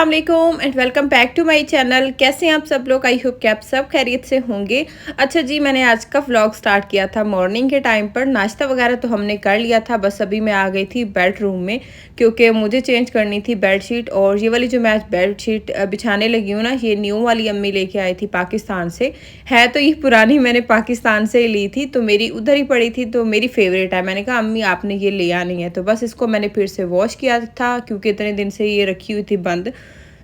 अस्सलाम वालेकुम and welcome back to my channel. कैसे हैं आप सब लोग? आई होप कि आप सब खैरियत से होंगे। अच्छा जी, मैंने आज का व्लॉग स्टार्ट किया था मॉर्निंग के टाइम पर। नाश्ता वगैरह तो हमने कर लिया था, बस अभी मैं आ गई थी बेडरूम में क्योंकि मुझे चेंज करनी थी बेडशीट। और ये वाली जो मैं बेडशीट बिछाने लगी हूँ ना, ये न्यू वाली अम्मी लेके आई थी पाकिस्तान से। है तो ये पुरानी मैंने पाकिस्तान से ही ली थी, तो मेरी उधर ही पड़ी थी, तो मेरी फेवरेट है। मैंने कहा अम्मी आपने ये ले आनी है, तो बस इसको मैंने फिर से वॉश किया था क्योंकि इतने दिन से ये रखी हुई थी बंद।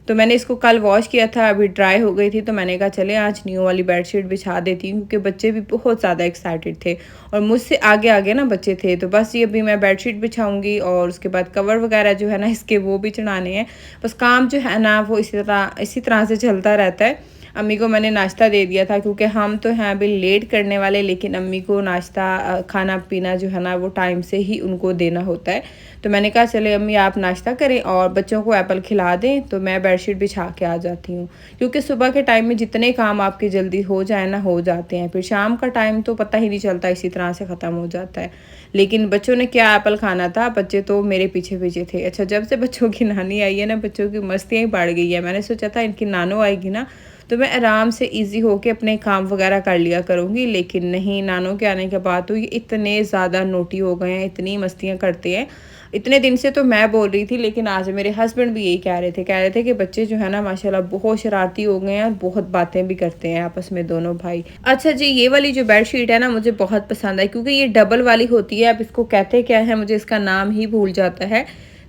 तो मैंने इसको कल वॉश किया था, अभी ड्राई हो गई थी, तो मैंने कहा चले आज न्यू वाली बेडशीट बिछा देती हूँ क्योंकि बच्चे भी बहुत ज़्यादा एक्साइटेड थे और मुझसे आगे आगे ना बच्चे थे। तो बस ये अभी मैं बेडशीट बिछाऊंगी और उसके बाद कवर वगैरह जो है ना इसके वो भी चढ़ाने हैं। बस काम जो है ना वो इसी तरह से चलता रहता है। अम्मी को मैंने नाश्ता दे दिया था क्योंकि हम तो हैं अभी लेट करने वाले, लेकिन अम्मी को नाश्ता खाना पीना जो है ना वो टाइम से ही उनको देना होता है। तो मैंने कहा चले अम्मी आप नाश्ता करें और बच्चों को एप्पल खिला दें, तो मैं बेडशीट बिछा के आ जाती हूँ। क्योंकि सुबह के टाइम में जितने काम आपके जल्दी हो जाए ना हो जाते हैं, फिर शाम का टाइम तो पता ही नहीं चलता, इसी तरह से ख़त्म हो जाता है। लेकिन बच्चों ने क्या एप्पल खाना था, बच्चे तो मेरे पीछे पीछे थे। अच्छा, जब से बच्चों की नानी आई है ना, बच्चों की मस्तियाँ ही बढ़ गई है। मैंने सोचा था इनकी नानो आएगी ना तो मैं आराम से इजी होके अपने काम वगैरह कर लिया करूँगी, लेकिन नहीं, नानों के आने के बाद तो ये इतने ज़्यादा नोटी हो गए हैं, इतनी मस्तियाँ करते हैं। इतने दिन से तो मैं बोल रही थी, लेकिन आज मेरे हस्बैंड भी यही कह रहे थे कि बच्चे जो है ना माशाल्लाह बहुत शरारती हो गए हैं और बहुत बातें भी करते हैं आपस में दोनों भाई। अच्छा जी, ये वाली जो बेडशीट है ना मुझे बहुत पसंद है क्योंकि ये डबल वाली होती है। अब इसको कहते क्या है, मुझे इसका नाम ही भूल जाता है।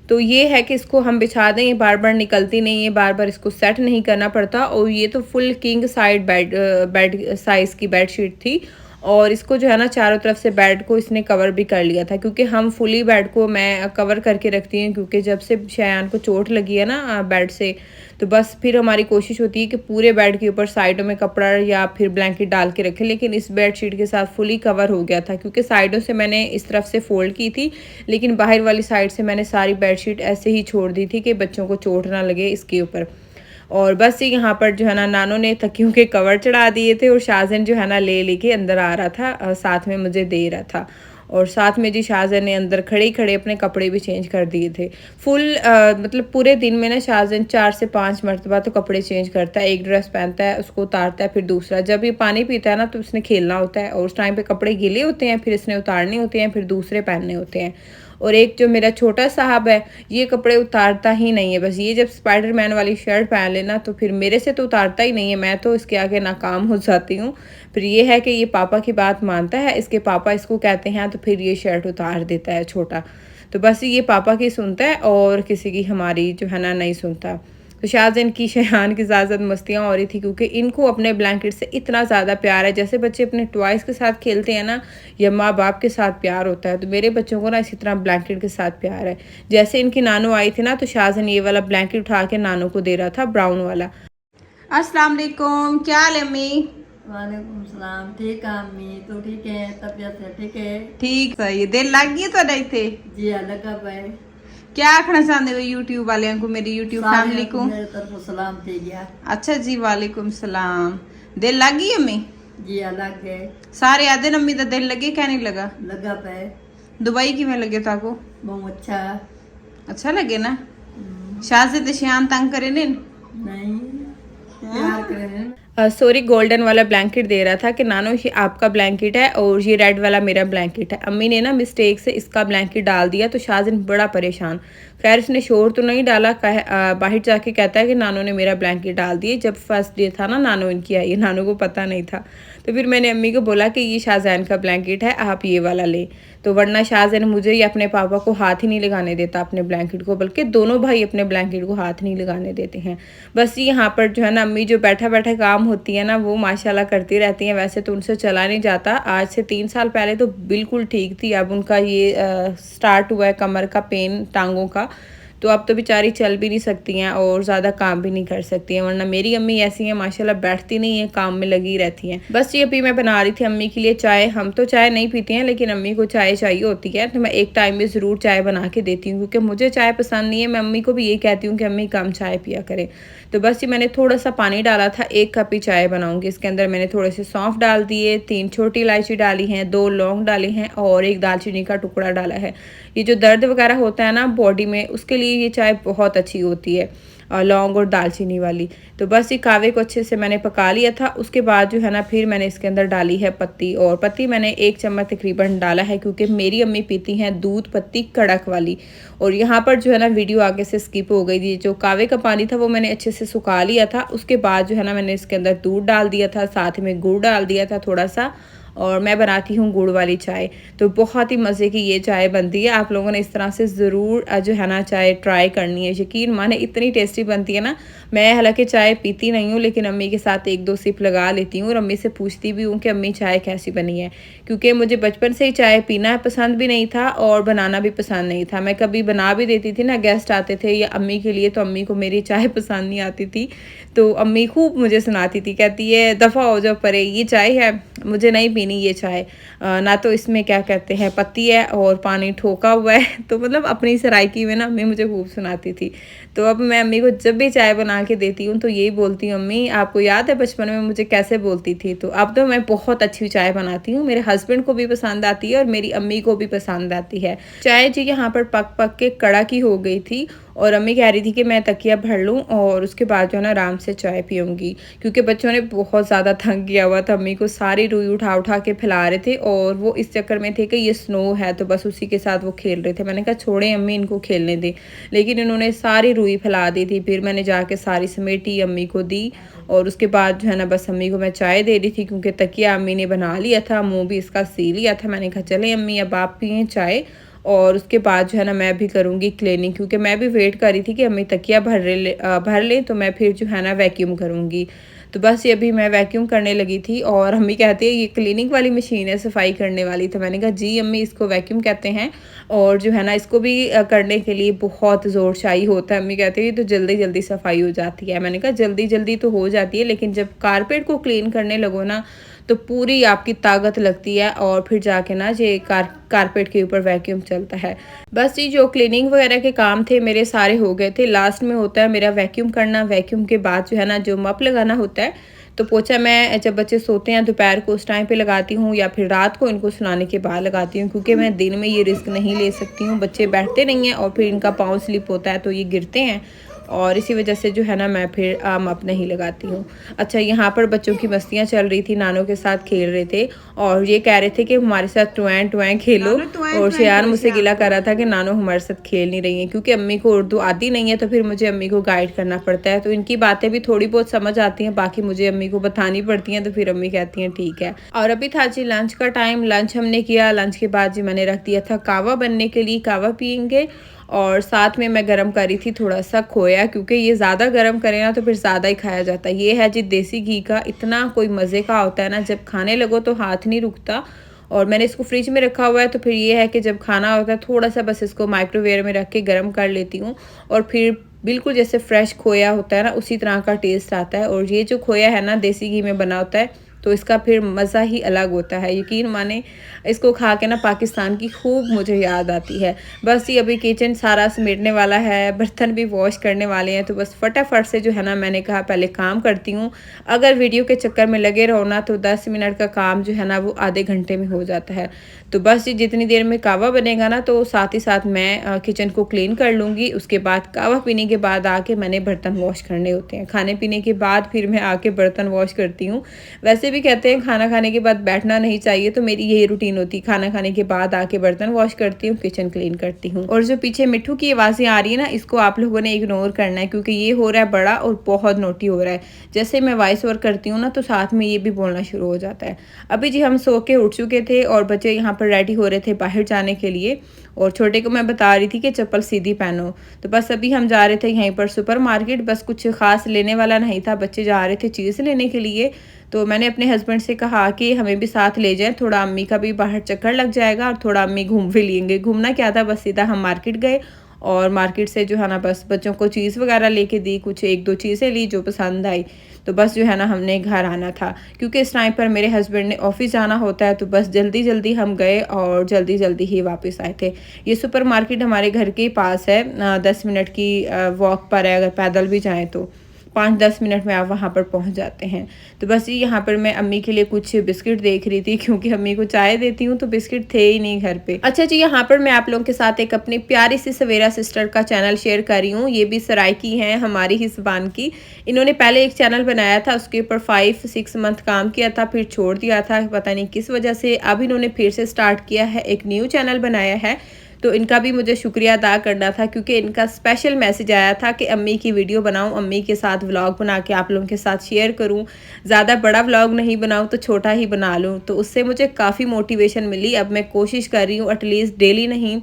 तो ये है कि इसको हम बिछा दें, ये बार बार निकलती नहीं है, बार बार इसको सेट नहीं करना पड़ता। और ये तो full king side bed size की बेडशीट थी और इसको जो है ना चारों तरफ से बेड को इसने कवर भी कर लिया था क्योंकि हम फुली बेड को मैं कवर करके रखती हूँ क्योंकि जब से शयान को चोट लगी है ना बेड से, तो बस फिर हमारी कोशिश होती है कि पूरे बेड के ऊपर साइडों में कपड़ा या फिर ब्लैंकेट डाल के रखें। लेकिन इस बेडशीट के साथ फुली कवर हो गया था क्योंकि साइडों से मैंने इस तरफ से फोल्ड की थी, लेकिन बाहर वाली साइड से मैंने सारी बेडशीट ऐसे ही छोड़ दी थी कि बच्चों को चोट ना लगे इसके ऊपर। और बस यहाँ पर जो है ना नानों ने तकियों के कवर चढ़ा दिए थे और शाहजन जो है ना ले के अंदर आ रहा था, साथ में मुझे दे रहा था। और साथ में जी शाहजन ने अंदर खड़े ही खड़े अपने कपड़े भी चेंज कर दिए थे। फुल मतलब पूरे दिन में ना शाहजन 4 से 5 मरतबा तो कपड़े चेंज करता है। एक ड्रेस पहनता है, उसको उतारता है, फिर दूसरा। जब ये पानी पीता है ना तो उसने खेलना होता है और उस टाइम पे कपड़े गीले होते हैं, फिर इसने उतारने होते हैं, फिर दूसरे पहनने होते हैं। और एक जो मेरा छोटा साहब है, ये कपड़े उतारता ही नहीं है। बस ये जब स्पाइडरमैन वाली शर्ट पहन लेना तो फिर मेरे से तो उतारता ही नहीं है, मैं तो इसके आगे नाकाम हो जाती हूँ। फिर ये है कि ये पापा की बात मानता है, इसके पापा इसको कहते हैं तो फिर ये शर्ट उतार देता है छोटा। तो बस ये पापा की सुनता है और किसी की हमारी जो है ना नहीं सुनता। तो शाहजन की शयान की ज़्यादा मस्तियाँ हो रही थी क्योंकि इनको अपने ब्लैंकेट से इतना ज़्यादा प्यार है। जैसे बच्चे अपने टॉयज़ के साथ खेलते हैं ना या माँ बाप के साथ प्यार होता है, तो मेरे बच्चों को ना इसी तरह ब्लैंकेट के साथ प्यार है। जैसे इनकी नानो आई थी ना तो शाहजन ये वाला ब्लैंकेट उठा के नानो को दे रहा था, ब्राउन वाला। अस्सलाम वालेकुम, क्या हाल है अम्मी? वालेकुम सलाम। ठीक है अम्मी, तो ठीक है, तबीयत है ठीक है? ठीक सही, दिल लग गई तो नहीं थे? जी लगा भाई। क्या आखना चाहते हो यूट्यूब वाले को, मेरी यूट्यूब फैमिली को? मेरे तरफ सलाम थी गया। अच्छा जी, वालेकुम सलाम। दिल लग गई अम्मी? जी अलग है। सारे आदे अम्मी का दिल लगे क्या नहीं लगा? लगा पे। दुबई किवें लगे ताको? बहुत अच्छा। अच्छा लगे ना? शाह से शान तंग करे ने? नहीं, प्यार करें। सॉरी, गोल्डन वाला ब्लैंकेट दे रहा था कि नानो ये आपका ब्लैंकेट है और ये रेड वाला मेरा ब्लैंकेट है। अम्मी ने ना मिस्टेक से इसका ब्लैंकेट डाल दिया तो शाहजन बड़ा परेशान। खैर इसने शोर तो नहीं डाला, बाहर जाके कहता है कि नानो ने मेरा ब्लैंकेट डाल दिए। जब फर्स्ट डे था ना नानो इनकी आई है, नानो को पता नहीं था। तो फिर मैंने अम्मी को बोला कि ये शाहजैन का ब्लैंकेट है, आप ये वाला लें। तो वरना शाहजैन मुझे या अपने पापा को हाथ ही नहीं लगाने देता अपने ब्लैंकेट को, बल्कि दोनों भाई अपने ब्लैंकेट को हाथ नहीं लगाने देते हैं। बस यहाँ पर जो है ना अम्मी जो बैठा बैठा काम होती है ना वो माशाल्लाह करती रहती हैं। वैसे तो उनसे चला नहीं जाता, आज से 3 साल पहले तो बिल्कुल ठीक थी। अब उनका ये स्टार्ट हुआ है कमर का पेन, टांगों का, तो अब तो बेचारी चल भी नहीं सकती हैं और ज़्यादा काम भी नहीं कर सकती हैं। वरना मेरी अम्मी ऐसी हैं माशाल्लाह, बैठती नहीं है, काम में लगी रहती हैं। बस ये अभी मैं बना रही थी अम्मी के लिए चाय। हम तो चाय नहीं पीते हैं लेकिन अम्मी को चाय चाहिए होती है, तो मैं एक टाइम में ज़रूर चाय बना के देती हूँ क्योंकि मुझे चाय पसंद नहीं है। मैं अम्मी को भी यही कहती हूँ कि अम्मी कम चाय पिया करें। तो बस ये मैंने थोड़ा सा पानी डाला था, 1 कप ही चाय बनाऊँगी। इसके अंदर मैंने थोड़े से सौंफ डाल दिए, 3 छोटी इलायची डाली हैं, 2 लौंग डाले हैं और 1 दालचीनी का टुकड़ा डाला है। ये जो दर्द वगैरह होता है ना बॉडी में, उसके लिए ये चाय बहुत अच्छी होती है। लौंग और दालचीनी वाली। तो बस ये कावे को अच्छे से मैंने पका लिया था। उसके बाद जो है ना फिर मैंने इसके अंदर डाली है पत्ती, और पत्ती मैंने 1 चम्मच तकरीबन डाला है, क्योंकि मेरी अम्मी पीती हैं दूध पत्ती कड़क वाली। और यहाँ पर जो है ना वीडियो आगे से स्किप हो गई थी। जो कावे का पानी था वो मैंने अच्छे से सुखा लिया था। उसके बाद जो है ना मैंने इसके अंदर दूध डाल दिया था, साथ में गुड़ डाल दिया था थोड़ा सा। और मैं बनाती हूँ गुड़ वाली चाय, तो बहुत ही मज़े की ये चाय बनती है। आप लोगों ने इस तरह से ज़रूर जो है ना चाय ट्राई करनी है। यकीन माने इतनी टेस्टी बनती है ना। मैं हालांकि चाय पीती नहीं हूँ, लेकिन अम्मी के साथ 1-2 सिप लगा लेती हूँ और अम्मी से पूछती भी हूँ कि अम्मी चाय कैसी बनी है, क्योंकि मुझे बचपन से ही चाय पीना पसंद भी नहीं था और बनाना भी पसंद नहीं था। मैं कभी बना भी देती थी ना, गेस्ट आते थे या अम्मी के लिए, तो अम्मी को मेरी चाय पसंद नहीं आती थी। तो अम्मी खूब मुझे सुनाती थी, कहती है दफ़ा हो जाओ परे, ये चाय है, मुझे नहीं पीनी ये चाय, ना तो इसमें क्या कहते हैं पत्ती है और पानी ठोका हुआ है। तो मतलब अपनी सराइकी में ना अम्मी मुझे खूब सुनाती थी। तो अब मैं अम्मी को जब भी चाय बना के देती हूँ तो यही बोलती हूँ, अम्मी आपको याद है बचपन में मुझे कैसे बोलती थी। तो अब तो मैं बहुत अच्छी चाय बनाती हूँ, मेरे हस्बैंड को भी पसंद आती है और मेरी अम्मी को भी पसंद आती है। चाय जी यहाँ पर पक पक के कड़क ही हो गई थी और अम्मी कह रही थी कि मैं तकिया भर लूँ और उसके बाद जो है ना आराम से चाय पीऊँगी, क्योंकि बच्चों ने बहुत ज़्यादा तंग किया हुआ था। अम्मी को सारी रुई उठा उठा के फैला रहे थे और वो इस चक्कर में थे कि ये स्नो है, तो बस उसी के साथ वो खेल रहे थे। मैंने कहा छोड़ें अम्मी, इनको खेलने दें, लेकिन इन्होंने सारी रुई फैला दी थी। फिर मैंने जाके सारी समेटी अम्मी को दी और उसके बाद जो है ना बस अम्मी को मैं चाय दे रही थी, क्योंकि तकिया अम्मी ने बना लिया था, मुँह भी इसका सी लिया था। मैंने कहा चले अम्मी अब आप पिएँ चाय, और उसके बाद जो है ना मैं भी करूँगी क्लीनिंग, क्योंकि मैं भी वेट कर रही थी कि अम्मी तकिया भर ले तो मैं फिर जो है ना वैक्यूम करूँगी। तो बस ये अभी मैं वैक्यूम करने लगी थी और अम्मी कहती है ये क्लीनिंग वाली मशीन है सफाई करने वाली। तो मैंने कहा जी अम्मी इसको वैक्यूम कहते हैं, और जो है ना इसको भी करने के लिए बहुत ज़ोर चाहिए होता है। अम्मी कहती है तो जल्दी जल्दी सफाई हो जाती है। मैंने कहा जल्दी जल्दी तो हो जाती है, लेकिन जब कारपेट को क्लीन करने लगो ना तो पूरी आपकी ताकत लगती है और फिर जाके ना ये कारपेट के ऊपर वैक्यूम चलता है। बस ये जो क्लीनिंग वगैरह के काम थे मेरे सारे हो गए थे। लास्ट में होता है मेरा वैक्यूम करना। वैक्यूम के बाद जो है ना जो मप लगाना होता है, तो पोछा मैं जब बच्चे सोते हैं दोपहर को उस टाइम पे लगाती हूँ या फिर रात को इनको सुलाने के बाद लगाती हूँ, क्योंकि मैं दिन में ये रिस्क नहीं ले सकती हूँ। बच्चे बैठते नहीं हैं और फिर इनका पाँव स्लिप होता है तो ये गिरते हैं, और इसी वजह से जो है ना मैं फिर मप नहीं लगाती हूँ। अच्छा यहाँ पर बच्चों की मस्तियाँ चल रही थी, नानों के साथ खेल रहे थे और ये कह रहे थे कि हमारे साथ टुएं टुएं खेलो, और शेयान मुझसे गिला कर रहा था कि नानो हमारे साथ खेल नहीं रही हैं, क्योंकि अम्मी को उर्दू आती नहीं है तो फिर मुझे अम्मी को गाइड करना पड़ता है। तो इनकी बातें भी थोड़ी बहुत समझ आती हैं, बाकी मुझे अम्मी को बतानी पड़ती हैं, तो फिर अम्मी कहती हैं ठीक है। और अभी था जी लंच का टाइम, लंच हमने किया। लंच के बाद जी मैंने रख दिया था कावा बनने के लिए, कावा पियेंगे, और साथ में मैं गरम करी थी थोड़ा सा खोया, क्योंकि ये ज़्यादा गरम करें ना तो फिर ज़्यादा ही खाया जाता है। ये है जी देसी घी का, इतना कोई मज़े का होता है ना, जब खाने लगो तो हाथ नहीं रुकता। और मैंने इसको फ्रिज में रखा हुआ है, तो फिर ये है कि जब खाना होता है थोड़ा सा बस इसको माइक्रोवेव में रख के गर्म कर लेती हूँ, और फिर बिल्कुल जैसे फ्रेश खोया होता है ना उसी तरह का टेस्ट आता है। और ये जो खोया है ना देसी घी में बना होता है, तो इसका फिर मज़ा ही अलग होता है। यकीन माने इसको खा के ना पाकिस्तान की खूब मुझे याद आती है। बस ये अभी किचन सारा समेटने वाला है, बर्तन भी वॉश करने वाले हैं, तो बस फटाफट से जो है ना मैंने कहा पहले काम करती हूँ। अगर वीडियो के चक्कर में लगे रहो ना तो 10 मिनट का काम जो है ना वो आधे घंटे में हो जाता है। तो बस ये जितनी देर में कावा बनेगा ना तो साथ ही साथ मैं किचन को क्लीन कर लूँगी। उसके बाद कावा पीने के बाद आके मैंने बर्तन वॉश करने होते हैं। खाने पीने के बाद फिर मैं आके बर्तन वॉश करती हूँ। वैसे भी कहते हैं खाना खाने के बाद बैठना नहीं चाहिए, तो मेरी यही रूटीन होती है, खाना खाने के बाद आके बर्तन वॉश करती हूँ, किचन क्लीन करती हूँ। और जो पीछे मिट्ठू की आवाज़ें आ रही है ना, इसको आप लोगों ने इग्नोर करना है, क्योंकि ये हो रहा है बड़ा और बहुत नोटी हो रहा है। जैसे मैं वॉइस ओवर करती हूँ ना तो साथ में ये भी बोलना शुरू हो जाता है। अभी जी हम सो के उठ चुके थे और बच्चे यहाँ पर रेडी हो रहे थे बाहर जाने के लिए, और छोटे को मैं बता रही थी कि चप्पल सीधी पहनो। तो बस अभी हम जा रहे थे यहीं पर सुपर मार्केट, बस कुछ ख़ास लेने वाला नहीं था, बच्चे जा रहे थे चीज़ लेने के लिए। तो मैंने अपने हस्बैंड से कहा कि हमें भी साथ ले जाएं, थोड़ा अम्मी का भी बाहर चक्कर लग जाएगा और थोड़ा अम्मी घूम भी लेंगे। घूमना क्या था, बस सीधा हम मार्केट गए और मार्केट से जो है ना बस बच्चों को चीज़ वगैरह लेके दी, कुछ 1-2 चीज़ें ली जो पसंद आई। तो बस जो है ना हमने घर आना था, क्योंकि इस टाइम पर मेरे हस्बैंड ने ऑफिस जाना होता है। तो बस जल्दी जल्दी हम गए और जल्दी जल्दी ही वापस आए थे। ये सुपर मार्केट हमारे घर के पास है, 10 मिनट की वॉक पर है, अगर पैदल भी जाएँ तो। 5-10 मिनट में आप वहाँ पर पहुँच जाते हैं। तो बस ये यहाँ पर मैं अम्मी के लिए कुछ बिस्किट देख रही थी, क्योंकि अम्मी को चाय देती हूँ तो बिस्किट थे ही नहीं घर पे। अच्छा जी, यहाँ पर मैं आप लोगों के साथ एक अपनी प्यारी सी सवेरा सिस्टर का चैनल शेयर कर रही हूँ। ये भी सराय की हैं, हमारी ही ज़बान की। इन्होंने पहले एक चैनल बनाया था, उसके ऊपर 5-6 मंथ काम किया था, फिर छोड़ दिया था, पता नहीं किस वजह से। अब इन्होंने फिर से स्टार्ट किया है, एक न्यू चैनल बनाया है। तो इनका भी मुझे शुक्रिया अदा करना था, क्योंकि इनका स्पेशल मैसेज आया था कि अम्मी की वीडियो बनाऊं, अम्मी के साथ व्लॉग बना के आप लोगों के साथ शेयर करूं, ज़्यादा बड़ा व्लॉग नहीं बनाऊं तो छोटा ही बना लूं। तो उससे मुझे काफ़ी मोटिवेशन मिली। अब मैं कोशिश कर रही हूँ एटलीस्ट डेली नहीं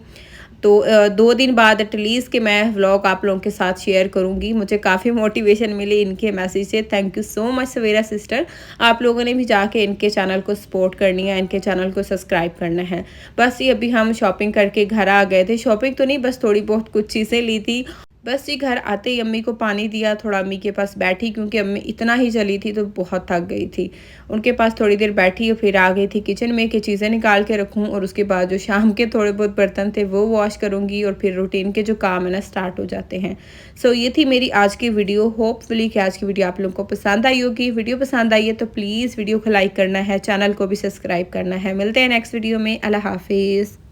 तो 2 दिन बाद एटलीस्ट कि मैं व्लॉग आप लोगों के साथ शेयर करूंगी। मुझे काफ़ी मोटिवेशन मिली इनके मैसेज से। Thank you so much Savera sister. आप लोगों ने भी जाके इनके चैनल को सपोर्ट करनी है, इनके चैनल को सब्सक्राइब करना है। बस ये अभी हम शॉपिंग करके घर आ गए थे। शॉपिंग तो नहीं, बस थोड़ी बहुत कुछ चीज़ें ली थी। बस ये घर आते ही अम्मी को पानी दिया, थोड़ा अम्मी के पास बैठी, क्योंकि अम्मी इतना ही चली थी तो बहुत थक गई थी। उनके पास थोड़ी देर बैठी और फिर आ गई थी किचन में कि चीज़ें निकाल के रखूं, और उसके बाद जो शाम के थोड़े बहुत बर्तन थे वो वॉश करूंगी, और फिर रूटीन के जो काम है ना स्टार्ट हो जाते हैं। सो ये थी मेरी आज की वीडियो। होपफुली कि आज की वीडियो आप लोगों को पसंद आई होगी। वीडियो पसंद आई है तो प्लीज़ वीडियो को लाइक करना है, चैनल को भी सब्सक्राइब करना है। मिलते हैं नेक्स्ट वीडियो में। अल्लाह हाफिज़।